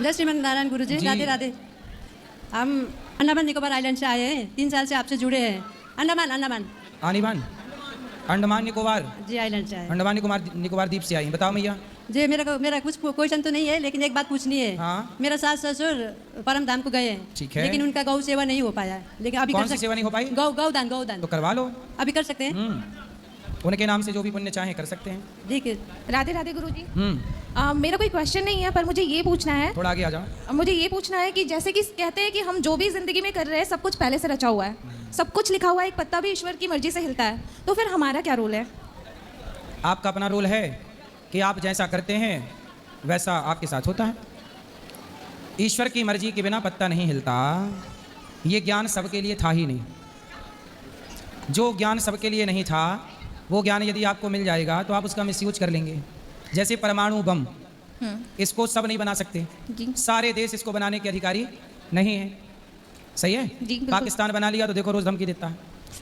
जय श्रीमन नारायण गुरु जी, राधे राधे। हम अंडमान निकोबार आइलैंड से आए हैं, 3 साल से आपसे जुड़े हैं। अंडमान अंडमान निकोबार जी आइलैंड से आए। अंडमान निकोबार द्वीप से आई। बताओ मैया जी, मेरा कुछ क्वेश्चन तो नहीं है, लेकिन एक बात पूछनी है। हाँ। मेरा सास ससुर परम धाम को गए हैं, ठीक है, लेकिन उनका गौ सेवा नहीं हो पाया है। लेकिन अभी कौन सी सेवा नहीं हो पाई? गौदान तो करवा लो, अभी कर सकते हैं। उनके नाम से जो भी पुण्य चाहे कर सकते हैं। ठीक है। राधे राधे गुरु जी। मेरा कोई क्वेश्चन नहीं है, पर मुझे ये पूछना है, थोड़ा आगे आ जाओ। मुझे ये पूछना है कि जैसे कि कहते हैं कि हम जो भी जिंदगी में कर रहे हैं सब कुछ पहले से रचा हुआ है, सब कुछ लिखा हुआ है, एक पत्ता भी ईश्वर की मर्जी से हिलता है, तो फिर हमारा क्या रोल है? आपका अपना रोल है कि आप जैसा करते हैं वैसा आपके साथ होता है। ईश्वर की मर्जी के बिना पत्ता नहीं हिलता। ये ज्ञान सबके लिए था ही नहीं। जो ज्ञान सबके लिए नहीं था वो ज्ञान यदि आपको मिल जाएगा तो आप उसका मिसयूज कर लेंगे। जैसे परमाणु बम, इसको सब नहीं बना सकते, सारे देश इसको बनाने के अधिकारी नहीं है। सही है? पाकिस्तान बना लिया तो देखो रोज धमकी देता है।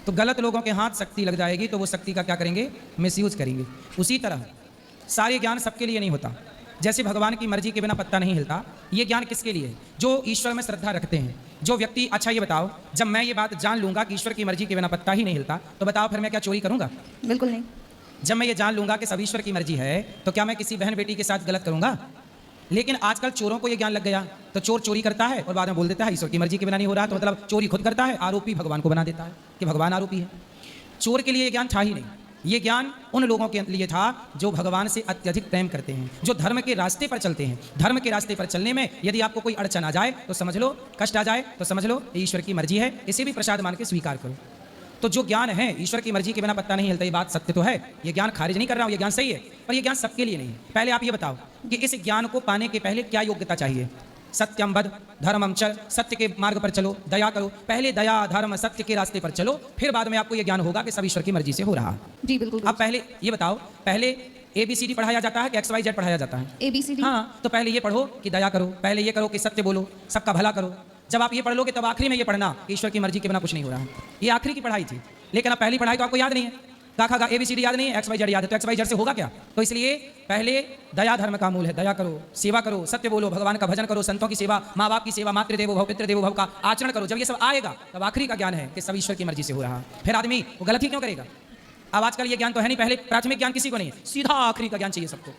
तो गलत लोगों के हाथ शक्ति लग जाएगी तो वो शक्ति का क्या करेंगे? मिसयूज करेंगे। उसी तरह सारे ज्ञान सबके लिए नहीं होता। जैसे भगवान की मर्जी के बिना पत्ता नहीं हिलता, ये ज्ञान किसके लिए? जो ईश्वर में श्रद्धा रखते हैं, जो व्यक्ति। अच्छा ये बताओ, जब मैं ये बात जान लूंगा कि ईश्वर की मर्जी के बिना पत्ता ही नहीं हिलता, तो बताओ फिर मैं क्या चोरी करूंगा? बिल्कुल नहीं। जब मैं ये जान लूंगा कि सब ईश्वर की मर्जी है, तो क्या मैं किसी बहन बेटी के साथ गलत करूंगा? लेकिन आजकल चोरों को ये ज्ञान लग गया, तो चोर चोरी करता है और बाद में बोल देता है ईश्वर की मर्जी के बिना नहीं हो रहा, तो मतलब चोरी खुद करता है, आरोपी भगवान को बना देता है कि भगवान आरोपी है। चोर के लिए ये ज्ञान था ही नहीं। ये ज्ञान उन लोगों के लिए था जो भगवान से अत्यधिक प्रेम करते हैं, जो धर्म के रास्ते पर चलते हैं। धर्म के रास्ते पर चलने में यदि आपको कोई अड़चन आ जाए तो समझ लो, कष्ट आ जाए तो समझ लो ईश्वर की मर्जी है, इसे भी प्रसाद मान के स्वीकार करो। तो जो ज्ञान है ईश्वर की मर्जी के बिना पत्ता नहीं हिलता, ये बात सत्य तो है, ये ज्ञान खारिज नहीं कर रहा हूँ, ये ज्ञान सही है, पर ये ज्ञान सबके लिए नहीं। पहले आप ये बताओ कि इस ज्ञान को पाने के पहले क्या योग्यता चाहिए? सत्यम वद धर्मम चर, सत्य के मार्ग पर चलो, दया करो। पहले दया धर्म सत्य के रास्ते पर चलो, फिर बाद में आपको ये ज्ञान होगा कि सब ईश्वर की मर्जी से हो रहा। जी बिल्कुल। अब पहले ये बताओ, पहले ABCD पढ़ाया जाता है कि XYZ पढ़ाया जाता है? ABCD। हाँ, तो पहले ये पढ़ो कि दया करो, पहले ये करो कि सत्य बोलो, सबका भला करो। जब आप ये पढ़ लोगे तब आखिरी में ये पढ़ना कि ईश्वर की मर्जी के बिना कुछ नहीं हो रहा। ये आखिरी की पढ़ाई थी, लेकिन अब पहली पढ़ाई तो आपको याद नहीं है। काखा का ABCD याद नहीं है, XYZ याद है, तो XYZ से होगा क्या? तो इसलिए पहले दया धर्म का मूल है, दया करो, सेवा करो, सत्य बोलो, भगवान का भजन करो, संतों की सेवा, माँ बाप की सेवा, मातृदेवो भव पितृदेवो भव का आचरण करो। जब ये सब आएगा तब आखिरी का ज्ञान है कि सब ईश्वर की मर्जी से हो रहा। फिर आदमी वो गलत ही क्यों करेगा? अब आजकल ये ज्ञान तो है नहीं, पहले प्राथमिक ज्ञान किसी को नहीं है, सीधा आखिरी का ज्ञान चाहिए सबको।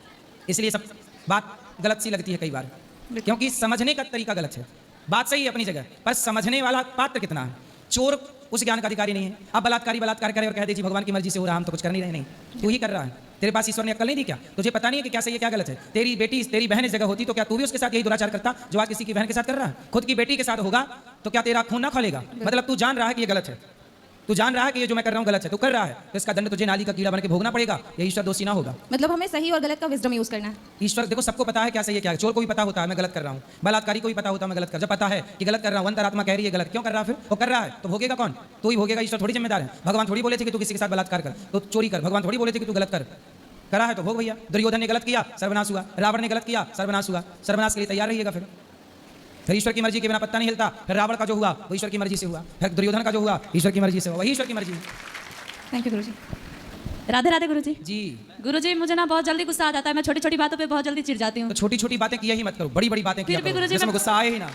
इसलिए सब बात गलत सी लगती है कई बार, क्योंकि समझने का तरीका गलत है। बात सही है अपनी जगह, पर समझने वाला पात्र कितना है? चोर उस ज्ञान का अधिकारी नहीं है। अब बलात्कारी बलात्कार करे और कह दीजिए भगवान की मर्जी से हो रहा, हम तो कुछ कर नहीं रहे। नहीं, तू ही कर रहा है। तेरे पास ईश्वर ने अक्ल नहीं दी क्या? तुझे पता नहीं है कि क्या सही है क्या गलत है? तेरी बेटी तेरी बहन इस जगह होती तो क्या तू भी उसके साथ यही दुराचार करता जो आज किसी की बहन के साथ कर रहा है? खुद की बेटी के साथ होगा तो क्या तेरा खून ना खोलेगा? मतलब तू जान रहा है कि ये गलत है, तू जान रहा है कि ये जो मैं कर रहा हूँ गलत है, तू कर रहा है, तो इसका दंड तुझे नाली का कीड़ा बन के भोगना पड़ेगा। ये ईश्वर दोषी ना होगा। मतलब हमें सही और गलत का विजडम यूज करना है। ईश्वर देखो सबको पता है क्या सही है क्या है। चोर को भी पता होता है मैं गलत कर रहा हूँ, बलात्कारी को भी पता होता है मैं गलत कर, जब पता है कि गलत कर रहा हूँ, अंतरात्मा कह रही है गलत, क्यों कर रहा है? फिर वो कर रहा है तो भोगेगा कौन? तू ही भोगेगा। ईश्वर थोड़ी जिम्मेदार है। भगवान थोड़ी बोले थे कि तू किसी के साथ बलात्कार कर तो चोरी कर, भगवान थोड़ी बोले थे कि तू गलत कर, करा है तो भोग भैया। दुर्योधन ने गलत किया, सर्वनाश हुआ। रावण ने गलत किया, सर्वनाश हुआ। सर्वनाश के लिए तैयार रहिएगा। फिर ईश्वर की मर्जी के बिना पत्ता नहीं हिलता। फिर रावण का जो हुआ वो ईश्वर की मर्जी से हुआ, फिर दुर्योधन का जो हुआ ईश्वर की मर्जी से हुआ, वही ईश्वर की मर्जी। थैंक यू गुरुजी। राधे राधे गुरुजी। जी गुरुजी, मुझे ना बहुत जल्दी गुस्सा आ जाता है, मैं छोटी छोटी बातों पे बहुत जल्दी चिढ़ जाती हूँ। तो छोटी छोटी बातें किया ही मत करो, बड़ी बड़ी बातें किया फिर भी करो, गुरुजी जिसमें मैं- गुस्सा आए ही ना,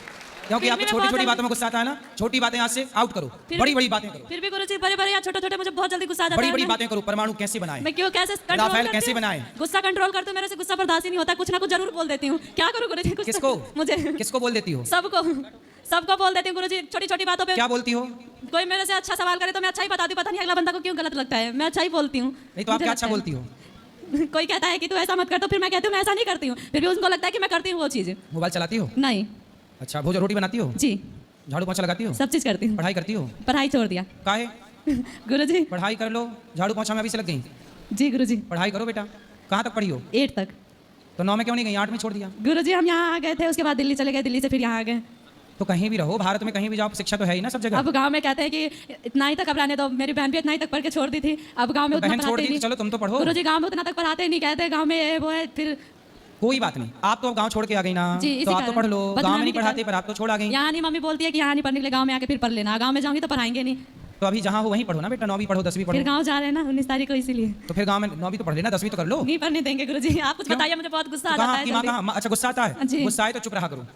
क्योंकि आपको छोटी छोटी बातों में गुस्सा आता है ना। छोटी बातें आज से आउट करो, बड़ी बड़ी बातें करो। फिर भी गुरुजी बड़े बड़े या छोटे छोटे मुझे बहुत जल्दी गुस्सा आ जाता बड़ी है। बड़ी बातें करो। परमाणु कैसे बनाए, मैं क्यों कैसे राफेल कैसे बनाए, गुस्सा कंट्रोल करती हूँ, मेरे से गुस्सा बर्दाश्त ही नहीं होता, कुछ ना कुछ जरूर बोल देती हूँ। क्या करूँ गुरुजी? किसको? मुझे किसको बोल देती हो? सबको बोल देती हूँ गुरुजी, छोटी छोटी बातों पे। क्या बोलती हो? कोई मेरे से अच्छा सवाल करे तो मैं अच्छा ही बताती हूँ, पता नहीं अगला बंदा को क्यों गलत लगता है, मैं अच्छा ही बोलती हूँ। नहीं तो आप क्या अच्छा बोलती हो? कोई कहता है कि तू ऐसा मत कर, तो फिर मैं कहती हूँ मैं ऐसा नहीं करती हूँ, फिर भी उनको लगता है कि मैं करती हूँ वो चीज़। मोबाइल चलाती हो? नहीं। अच्छा, भोजन रोटी बनाती हो? जी। झाड़ू पोछा लगाती हो? सब चीज़ करती हूँ। पढ़ाई करती हो? पढ़ाई छोड़ दिया। काहे? गुरुजी। पढ़ाई कर लो, झाड़ू पोछा में अभी से लग गई। जी गुरुजी। पढ़ाई करो बेटा। कहाँ तक पढ़ी हो? 8 तक। तो 9 में क्यों नहीं गई, 8 में छोड़ दिया? गुरुजी हम यहाँ आ गए थे, उसके बाद दिल्ली चले गए, दिल्ली से फिर यहाँ आ गए। तो कहीं भी रहो, भारत में कहीं भी जाओ, शिक्षा तो है ही ना सब जगह। अब गांव में कहते हैं कि इतना ही तक अब रहने दो, मेरी बहन भी इतना ही तक पढ़ के छोड़ दी थी, अब गांव में तो उतना बहन छोड़ पढ़ाते दी, नहीं। चलो तुम तो पढ़ो। गुरुजी गांव में उतना तक पढ़ाते ही नहीं, कहते गांव में ये वो है, फिर कोई बात नहीं, आप तो गांव छोड़ के आ गई ना, तो आप तो पढ़ लो। गांव में नहीं पढ़ाते पर आप तो छोड़ आ गई। यहाँ नहीं, मम्मी बोलती है कि यहाँ नहीं पढ़ने के लिए, गांव में आके फिर पढ़ लेना, गांव में जाऊंगी तो पढ़ाएंगे नहीं। तो अभी जहाँ हो वहीं पढ़ो ना बेटा, 9वीं पढ़ो, 10वीं पढ़ो। फिर गांव जा रहे हैं ना 19 तारीख को, इसीलिए। तो फिर गांव में 9वीं तो पढ़ लेना, 10वीं तो कर लो। नहीं पढ़ने देंगे गुरुजी, आप कुछ बताइए, मुझे बहुत गुस्सा आ जाता है। अच्छा गुस्सा आता है? जी। गुस्सा आए तो चुप रहा करो।